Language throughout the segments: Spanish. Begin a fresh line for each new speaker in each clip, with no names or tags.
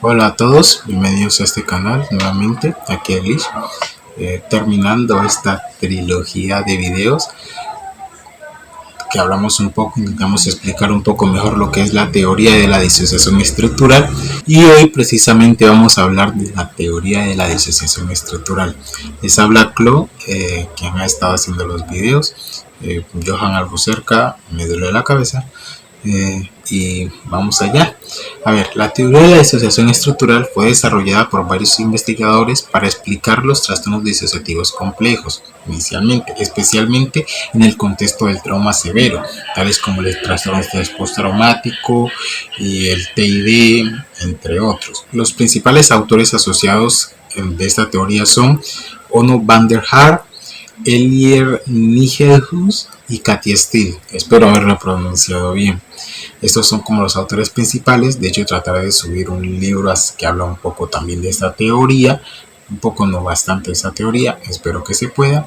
Hola a todos, bienvenidos a este canal nuevamente, aquí Elish, terminando esta trilogía de videos que hablamos un poco, intentamos explicar un poco mejor lo que es la teoría de la disociación estructural, y hoy precisamente vamos a hablar de la teoría de la disociación estructural. Les habla Clo, quien ha estado haciendo los videos, Johan Albucerca, me duele la cabeza. Y vamos allá. A ver, la teoría de la disociación estructural fue desarrollada por varios investigadores para explicar los trastornos disociativos complejos, inicialmente, especialmente en el contexto del trauma severo, tales como el trastorno de estrés postraumático y el TID, entre otros. Los principales autores asociados de esta teoría son Onno van der Haar, Ellier Nigelhus y Katie Steele. Espero haberlo pronunciado bien. Estos son como los autores principales. De hecho, trataré de subir un libro que habla un poco también de esta teoría, un poco no bastante de esta teoría, espero que se pueda.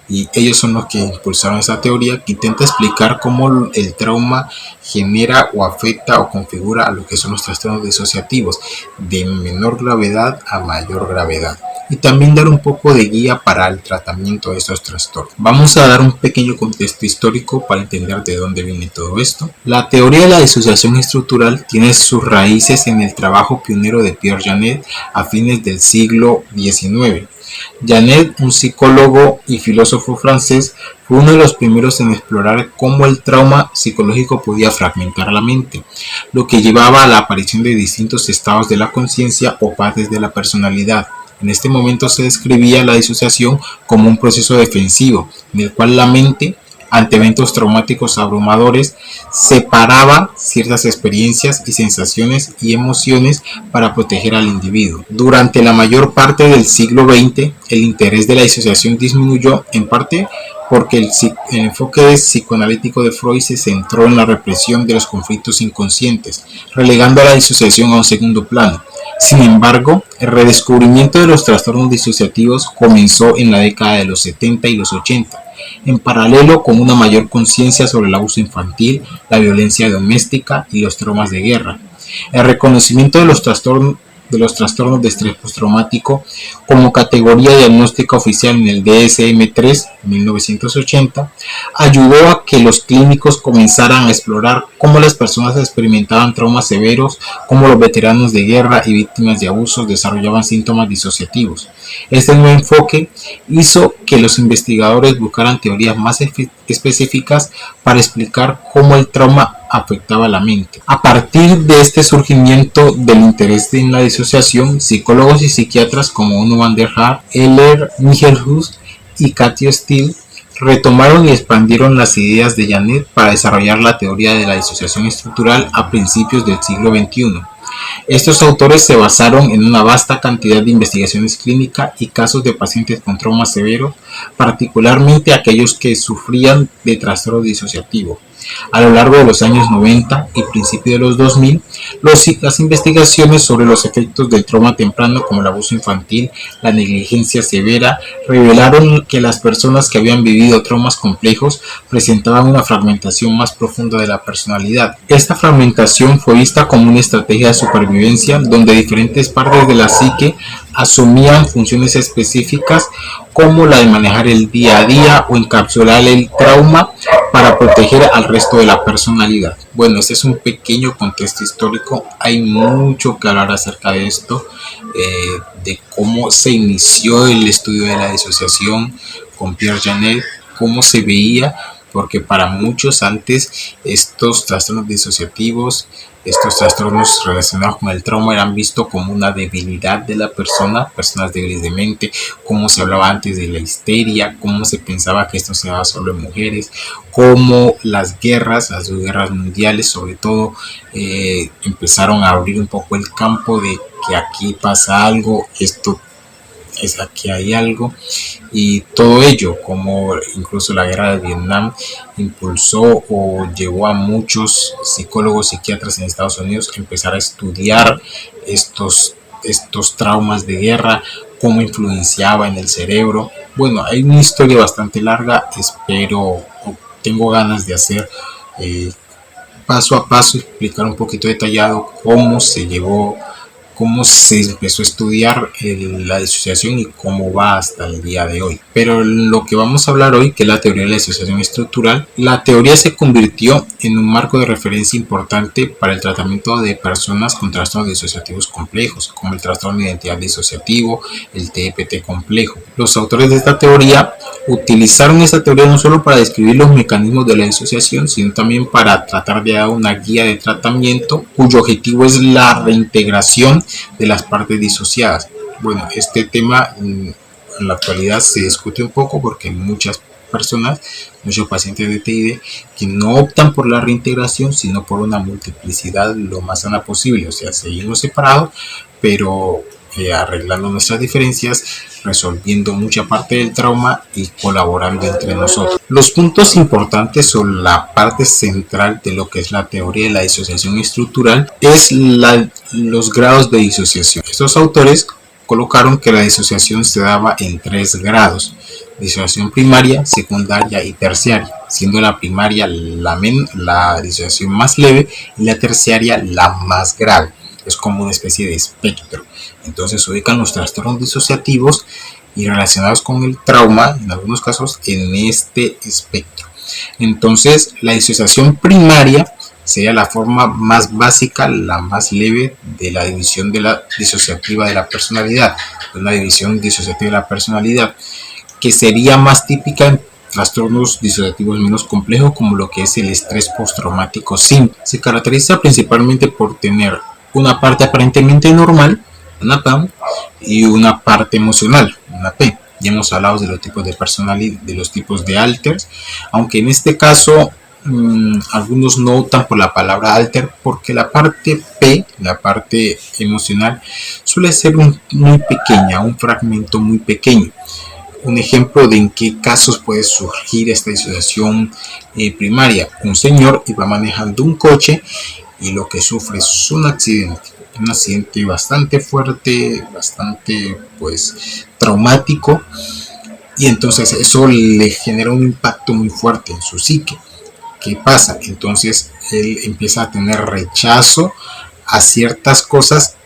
Y ellos son los que impulsaron esa teoría, que intenta explicar cómo el trauma genera o afecta o configura a lo que son los trastornos disociativos de menor gravedad a mayor gravedad, y también dar un poco de guía para el tratamiento de estos trastornos. Vamos a dar un pequeño contexto histórico para entender de dónde viene todo esto. La teoría de la disociación estructural tiene sus raíces en el trabajo pionero de Pierre Janet a fines del siglo XIX. Janet, un psicólogo y filósofo francés, fue uno de los primeros en explorar cómo el trauma psicológico podía fragmentar la mente, lo que llevaba a la aparición de distintos estados de la conciencia o partes de la personalidad. En este momento se describía la disociación como un proceso defensivo, en el cual la mente, ante eventos traumáticos abrumadores, separaba ciertas experiencias y sensaciones y emociones para proteger al individuo. Durante la mayor parte del siglo XX, el interés de la disociación disminuyó, en parte porque el enfoque psicoanalítico de Freud se centró en la represión de los conflictos inconscientes, relegando a la disociación a un segundo plano. Sin embargo, el redescubrimiento de los trastornos disociativos comenzó en la década de los 70 y los 80, en paralelo con una mayor conciencia sobre el abuso infantil, la violencia doméstica y los traumas de guerra. El reconocimiento de los trastornos de estrés postraumático como categoría diagnóstica oficial en el DSM-3 1980 ayudó a que los clínicos comenzaran a explorar cómo las personas experimentaban traumas severos, cómo los veteranos de guerra y víctimas de abusos desarrollaban síntomas disociativos. Este nuevo enfoque hizo que los investigadores buscaran teorías más específicas para explicar cómo el trauma afectaba la mente. A partir de este surgimiento del interés en la disociación, psicólogos y psiquiatras como Onno van der Haar, Ellier Nigelhus y Katie Steele retomaron y expandieron las ideas de Janet para desarrollar la teoría de la disociación estructural a principios del siglo XXI. Estos autores se basaron en una vasta cantidad de investigaciones clínicas y casos de pacientes con trauma severo, particularmente aquellos que sufrían de trastorno disociativo. A lo largo de los años 90 y principios de los 2000, las investigaciones sobre los efectos del trauma temprano, como el abuso infantil, la negligencia severa, revelaron que las personas que habían vivido traumas complejos presentaban una fragmentación más profunda de la personalidad. Esta fragmentación fue vista como una estrategia de supervivencia donde diferentes partes de la psique asumían funciones específicas, como la de manejar el día a día o encapsular el trauma para proteger al resto de la personalidad. Bueno, este es un pequeño contexto histórico. Hay mucho que hablar acerca de esto, de cómo se inició el estudio de la disociación con Pierre Janet, cómo se veía, porque para muchos antes estos trastornos disociativos, estos trastornos relacionados con el trauma eran vistos como una debilidad de la persona, personas débiles de mente, como se hablaba antes de la histeria, cómo se pensaba que esto se daba solo en mujeres, cómo las dos guerras mundiales sobre todo, empezaron a abrir un poco el campo de que aquí pasa algo, esto es aquí hay algo, y todo ello, como incluso la guerra de Vietnam impulsó o llevó a muchos psicólogos, psiquiatras en Estados Unidos a empezar a estudiar estos traumas de guerra, cómo influenciaba en el cerebro. Bueno, hay una historia bastante larga, tengo ganas de hacer paso a paso, explicar un poquito detallado cómo se llevó cómo se empezó a estudiar la disociación y cómo va hasta el día de hoy. Pero lo que vamos a hablar hoy, que es la teoría de la disociación estructural, la teoría se convirtió en un marco de referencia importante para el tratamiento de personas con trastornos disociativos complejos, como el trastorno de identidad disociativo, el TEPT complejo. Los autores de esta teoría utilizaron esta teoría no solo para describir los mecanismos de la disociación, sino también para tratar de dar una guía de tratamiento cuyo objetivo es la reintegración de las partes disociadas. Bueno, este tema en la actualidad se discute un poco porque muchas personas, muchos pacientes de TID, que no optan por la reintegración, sino por una multiplicidad lo más sana posible, o sea, seguimos separados, pero arreglando nuestras diferencias, resolviendo mucha parte del trauma y colaborando entre nosotros. Los puntos importantes son la parte central de lo que es la teoría de la disociación estructural, es los grados de disociación. Estos autores colocaron que la disociación se daba en 3 grados: disociación primaria, secundaria y terciaria, siendo la primaria la disociación más leve y la terciaria la más grave. Es como una especie de espectro. Entonces se ubican los trastornos disociativos y relacionados con el trauma, en algunos casos, en este espectro. Entonces la disociación primaria sería la forma más básica, la más leve de la división de la disociativa de la personalidad, una división disociativa de la personalidad, que sería más típica en trastornos disociativos menos complejos, como lo que es el estrés postraumático simple. Se caracteriza principalmente por tener una parte aparentemente normal, una PAM, y una parte emocional, una P. Ya hemos hablado de los tipos de personalidad, de los tipos de alters, aunque en este caso algunos no optan por la palabra alter porque la parte P, la parte emocional, suele ser muy pequeña, un fragmento muy pequeño. Un ejemplo de en qué casos puede surgir esta disociación primaria: un señor iba manejando un coche y lo que sufre es un accidente bastante fuerte, bastante traumático, y entonces eso le genera un impacto muy fuerte en su psique. ¿Qué pasa? Entonces él empieza a tener rechazo a ciertas cosas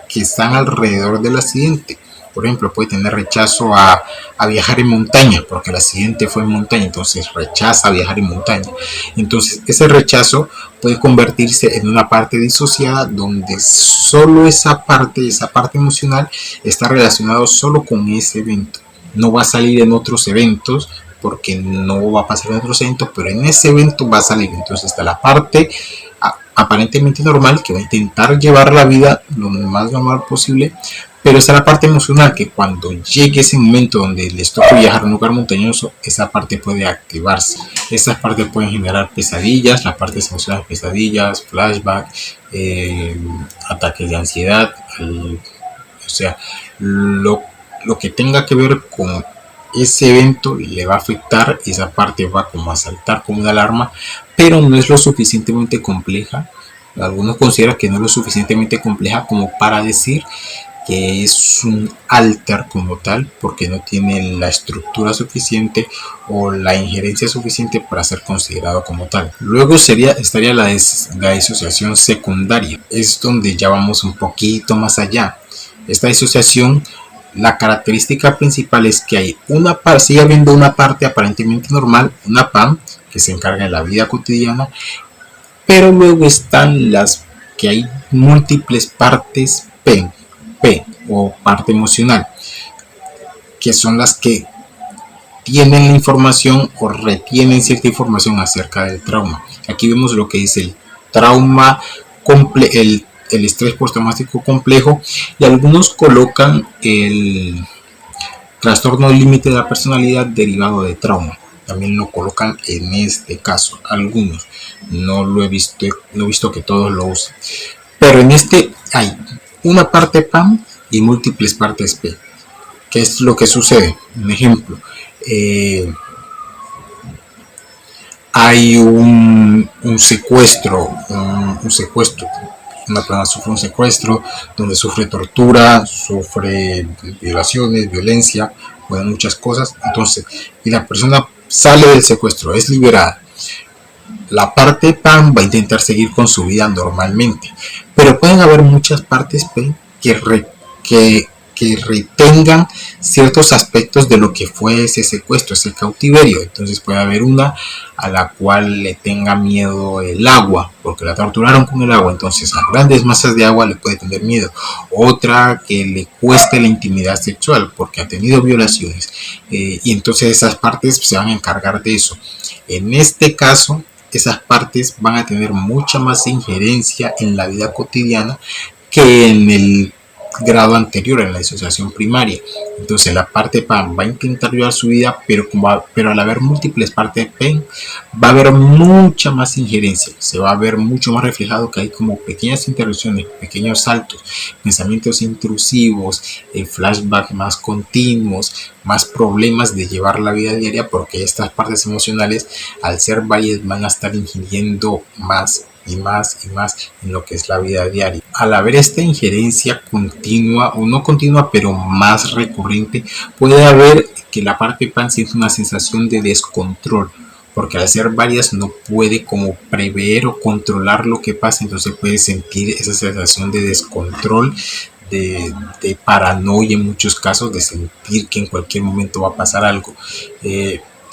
que están alrededor del accidente. Por ejemplo, puede tener rechazo a viajar en montaña, porque el accidente fue en montaña, entonces rechaza viajar en montaña. Entonces ese rechazo puede convertirse en una parte disociada, donde solo esa parte emocional está relacionada solo con ese evento. No va a salir en otros eventos, porque no va a pasar en otros eventos, pero en ese evento va a salir. Entonces está la parte aparentemente normal, que va a intentar llevar la vida lo más normal posible, pero está la parte emocional, que cuando llegue ese momento donde les toca viajar a un lugar montañoso, esa parte puede activarse. Esas partes pueden generar pesadillas, las partes emocionales, pesadillas, flashback, ataques de ansiedad, o sea, lo que tenga que ver con ese evento le va a afectar, esa parte va como a saltar como una alarma, pero no es lo suficientemente compleja. Algunos consideran que no es lo suficientemente compleja como para decir que es un alter como tal, porque no tiene la estructura suficiente o la injerencia suficiente para ser considerado como tal. Luego estaría la disociación secundaria. Es donde ya vamos un poquito más allá. Esta disociación, la característica principal es que sigue habiendo una parte aparentemente normal, una PAM, que se encarga de la vida cotidiana, pero luego están las que hay múltiples partes P o parte emocional, que son las que tienen la información o retienen cierta información acerca del trauma. Aquí vemos lo que dice el trauma, el estrés postraumático complejo, y algunos colocan el trastorno límite de la personalidad derivado de trauma. También lo colocan en este caso. Algunos, no he visto que todos lo usen, pero en este hay una parte PAM y múltiples partes P. ¿Qué es lo que sucede? Un ejemplo, hay un secuestro, una persona sufre un secuestro donde sufre tortura, sufre violaciones, violencia, muchas cosas. Entonces, y la persona sale del secuestro, es liberada. La parte PAM va a intentar seguir con su vida normalmente, pero pueden haber muchas partes P que, que retengan ciertos aspectos de lo que fue ese secuestro, ese cautiverio. Entonces puede haber una a la cual le tenga miedo el agua, porque la torturaron con el agua, entonces a grandes masas de agua le puede tener miedo. Otra que le cueste la intimidad sexual, porque ha tenido violaciones, y entonces esas partes se van a encargar de eso. En este caso, esas partes van a tener mucha más injerencia en la vida cotidiana que en el grado anterior, en la disociación primaria. Entonces la parte PAN va a intentar llevar su vida, pero al haber múltiples partes PEN va a haber mucha más injerencia, se va a ver mucho más reflejado que hay como pequeñas interrupciones, pequeños saltos, pensamientos intrusivos, flashbacks más continuos, más problemas de llevar la vida diaria, porque estas partes emocionales, al ser varias, van a estar ingiriendo más y más y más en lo que es la vida diaria. Al haber esta injerencia continua, o no continua, pero más recurrente, puede haber que la parte PAN siente una sensación de descontrol, porque al ser varias no puede como prever o controlar lo que pasa, entonces puede sentir esa sensación de descontrol, de paranoia en muchos casos, de sentir que en cualquier momento va a pasar algo.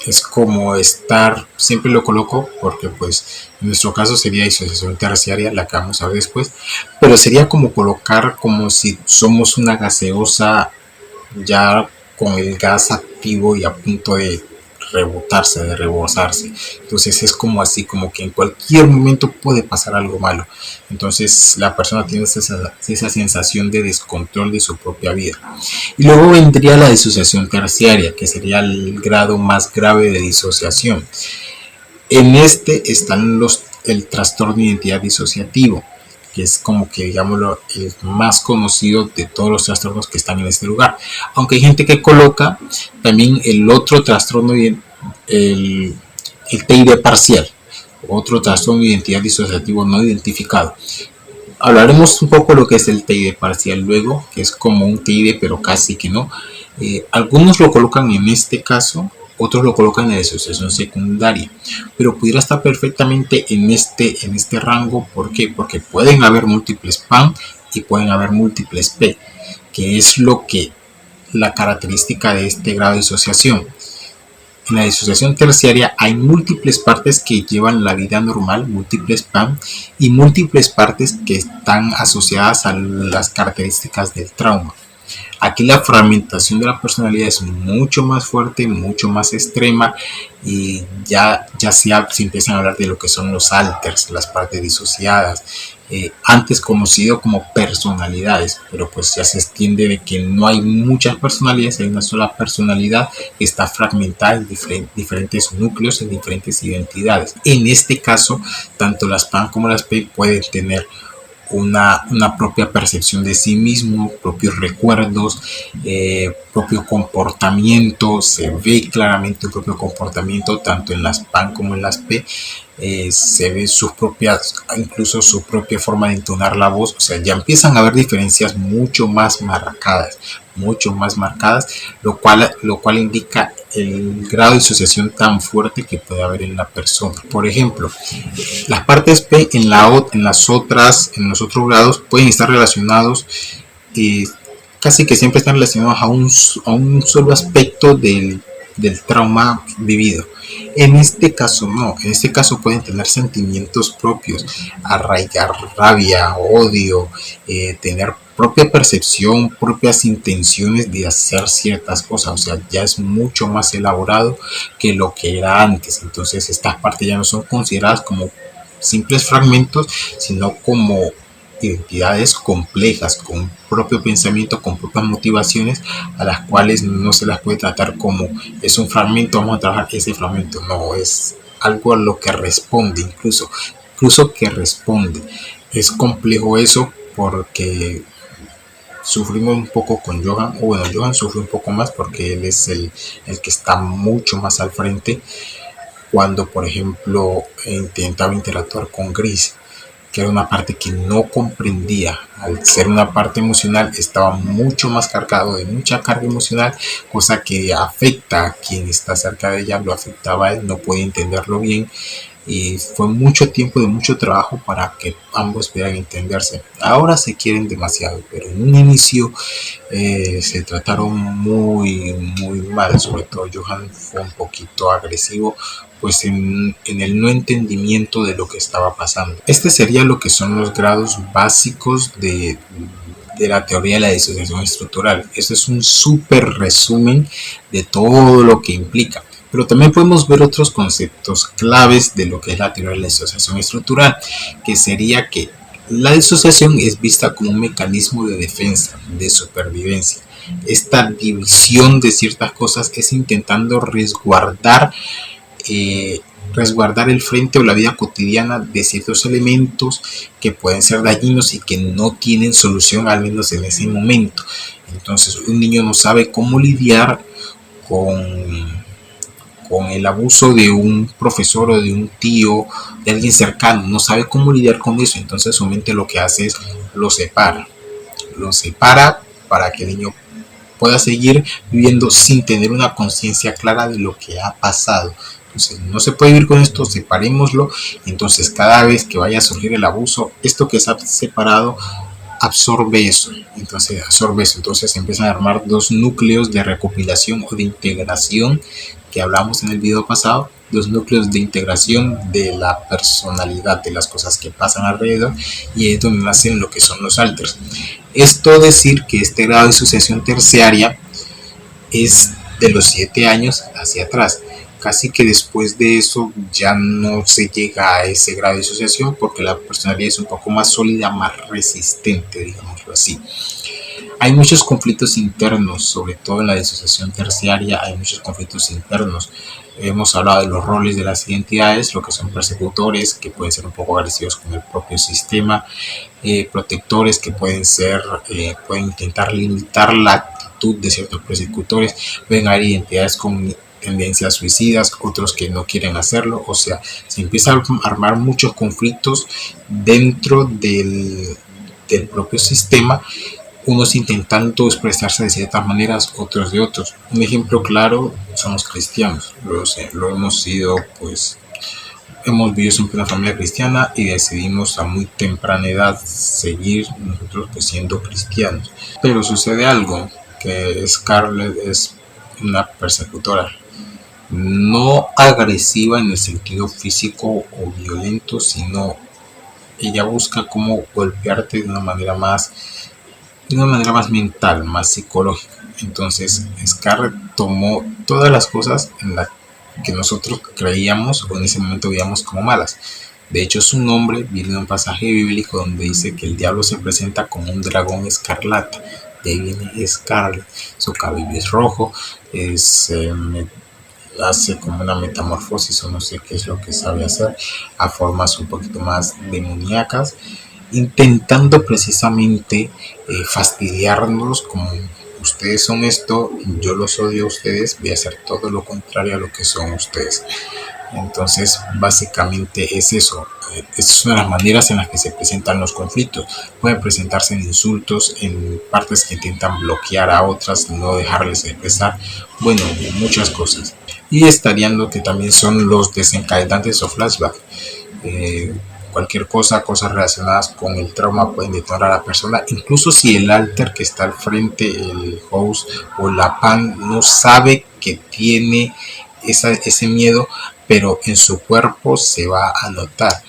Es como estar, siempre lo coloco porque pues en nuestro caso sería disociación terciaria, la que vamos a ver después, pero sería como colocar como si somos una gaseosa ya con el gas activo y a punto de rebotarse, de rebosarse. Entonces es como así, como que en cualquier momento puede pasar algo malo. Entonces la persona tiene esa sensación de descontrol de su propia vida. Y luego vendría la disociación terciaria, que sería el grado más grave de disociación. En este están el trastorno de identidad disociativo, que es como que digámoslo el más conocido de todos los trastornos que están en este lugar. Aunque hay gente que coloca también el otro trastorno, el TID parcial, otro trastorno de identidad disociativo no identificado. Hablaremos un poco de lo que es el TID parcial luego, que es como un TID pero casi que no. Algunos lo colocan en este caso, otros lo colocan en la disociación secundaria, pero pudiera estar perfectamente en este rango. ¿Por qué? Porque pueden haber múltiples PAN y pueden haber múltiples P, que es lo que la característica de este grado de disociación. En la disociación terciaria hay múltiples partes que llevan la vida normal, múltiples PAN, y múltiples partes que están asociadas a las características del trauma. Aquí la fragmentación de la personalidad es mucho más fuerte, mucho más extrema, y ya se empiezan a hablar de lo que son los alters, las partes disociadas, antes conocido como personalidades, pero pues ya se extiende de que no hay muchas personalidades, hay una sola personalidad que está fragmentada en diferentes núcleos, en diferentes identidades. En este caso, tanto las PAN como las P pueden tener una propia percepción de sí mismo, propios recuerdos, propio comportamiento. Se ve claramente el propio comportamiento tanto en las PAN como en las P. Se ve sus propias, incluso su propia forma de entonar la voz. O sea, ya empiezan a haber diferencias mucho más marcadas, lo cual indica el grado de disociación tan fuerte que puede haber en la persona. Por ejemplo, las partes P en los otros grados pueden estar relacionados, casi que siempre están relacionados a un solo aspecto del trauma vivido. En este caso no, en este caso pueden tener sentimientos propios, arraigar rabia, odio, tener propia percepción, propias intenciones de hacer ciertas cosas. O sea, ya es mucho más elaborado que lo que era antes. Entonces estas partes ya no son consideradas como simples fragmentos, sino como identidades complejas, con propio pensamiento, con propias motivaciones, a las cuales no se las puede tratar como es un fragmento, vamos a trabajar ese fragmento. No, es algo a lo que responde, incluso que responde. Es complejo eso porque sufrimos un poco con Johan, o bueno, Johan sufre un poco más porque él es el que está mucho más al frente. Cuando, por ejemplo, intentaba interactuar con Gris, que era una parte que no comprendía, al ser una parte emocional, estaba mucho más cargado de mucha carga emocional, cosa que afecta a quien está cerca de ella, lo afectaba a él, no puede entenderlo bien. y fue mucho tiempo de mucho trabajo para que ambos pudieran entenderse. Ahora se quieren demasiado, pero en un inicio se trataron muy mal. Sobre todo Johan fue un poquito agresivo, pues en el no entendimiento de lo que estaba pasando. Este sería lo que son los grados básicos de la teoría de la disociación estructural. Este es un súper resumen de todo lo que implica. Pero también podemos ver otros conceptos claves de lo que es la teoría de la disociación estructural, que sería que la disociación es vista como un mecanismo de defensa, de supervivencia. Esta división de ciertas cosas es intentando eh, resguardar el frente o la vida cotidiana de ciertos elementos que pueden ser dañinos y que no tienen solución, al menos en ese momento. Entonces un niño no sabe cómo lidiar con el abuso de un profesor o de un tío, de alguien cercano, no sabe cómo lidiar con eso. Entonces su mente lo que hace es lo separa para que el niño pueda seguir viviendo sin tener una conciencia clara de lo que ha pasado. Entonces no se puede vivir con esto, separémoslo. Entonces cada vez que vaya a surgir el abuso, esto que se ha separado absorbe eso. Entonces se empiezan a armar dos núcleos de recopilación o de integración que hablamos en el video pasado, dos núcleos de integración de la personalidad, de las cosas que pasan alrededor, y es donde nacen lo que son los alters. Esto decir que este grado de disociación terciaria es de los 7 años hacia atrás. Casi que después de eso ya no se llega a ese grado de disociación porque la personalidad es un poco más sólida, más resistente, digámoslo así. Hay muchos conflictos internos, sobre todo en la disociación terciaria, hay muchos conflictos internos. Hemos hablado de los roles de las identidades, lo que son persecutores, que pueden ser un poco agresivos con el propio sistema, protectores, que pueden intentar limitar la actitud de ciertos persecutores, pueden haber identidades con tendencias suicidas, otros que no quieren hacerlo. O sea, se empiezan a armar muchos conflictos dentro del propio sistema, unos intentando expresarse de ciertas maneras, otros de otros. Un ejemplo claro son los cristianos. Lo hemos sido, pues, hemos vivido siempre una familia cristiana y decidimos a muy temprana edad seguir nosotros pues, siendo cristianos. Pero sucede algo, que Scarlett es una persecutora, no agresiva en el sentido físico o violento, sino ella busca cómo golpearte de una manera más mental, más psicológica. Entonces Scarlett tomó todas las cosas en las que nosotros creíamos o en ese momento veíamos como malas. De hecho, su nombre viene de un pasaje bíblico donde dice que el diablo se presenta como un dragón escarlata. De ahí viene Scarlett. Su cabello es rojo, hace como una metamorfosis o no sé qué es lo que sabe hacer, a formas un poquito más demoníacas, intentando precisamente fastidiarnos como ustedes son esto, yo los odio a ustedes, voy a hacer todo lo contrario a lo que son ustedes. Entonces básicamente es eso. Estas son las maneras en las que se presentan los conflictos. Pueden presentarse en insultos, en partes que intentan bloquear a otras, no dejarles expresar, bueno, muchas cosas. Y estarían lo que también son los desencadenantes o flashbacks. Cualquier cosas relacionadas con el trauma pueden detonar a la persona, incluso si el alter que está al frente, el host o la PAN, no sabe que tiene ese miedo, pero en su cuerpo se va a notar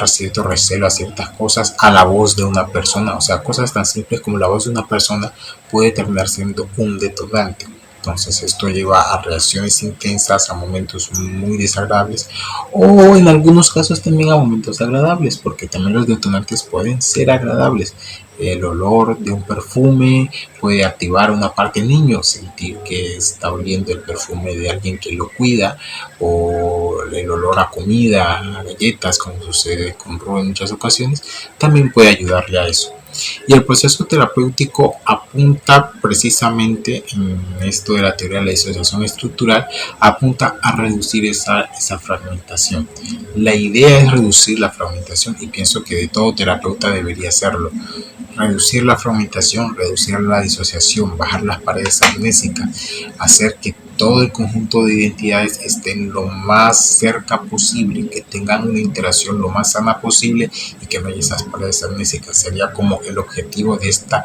cierto recelo a ciertas cosas, a la voz de una persona. O sea, cosas tan simples como la voz de una persona puede terminar siendo un detonante. Entonces esto lleva a reacciones intensas, a momentos muy desagradables o en algunos casos también a momentos agradables, porque también los detonantes pueden ser agradables. El olor de un perfume puede activar una parte del niño, sentir que está oliendo el perfume de alguien que lo cuida, o el olor a comida, a galletas, como sucede con Ro en muchas ocasiones, también puede ayudarle a eso. Y el proceso terapéutico apunta precisamente en esto de la teoría de la disociación estructural, apunta a reducir esa fragmentación. La idea es reducir la fragmentación y pienso que de todo terapeuta debería hacerlo. Reducir la fragmentación, reducir la disociación, bajar las paredes amnésicas, hacer que todo el conjunto de identidades estén lo más cerca posible, que tengan una interacción lo más sana posible y que no haya esas paredes amnésicas. Sería como el objetivo de esta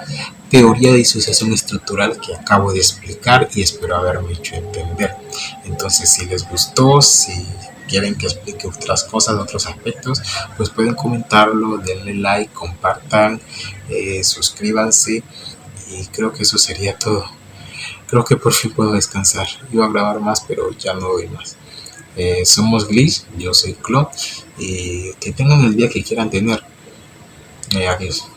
teoría de disociación estructural que acabo de explicar y espero haberme hecho entender. Entonces, si les gustó, si quieren que explique otras cosas, otros aspectos, pues pueden comentarlo, denle like, compartan, suscríbanse y creo que eso sería todo. Creo que por fin puedo descansar. Iba a grabar más, pero ya no doy más. Somos Glitch, yo soy Clo y que tengan el día que quieran tener. Adiós.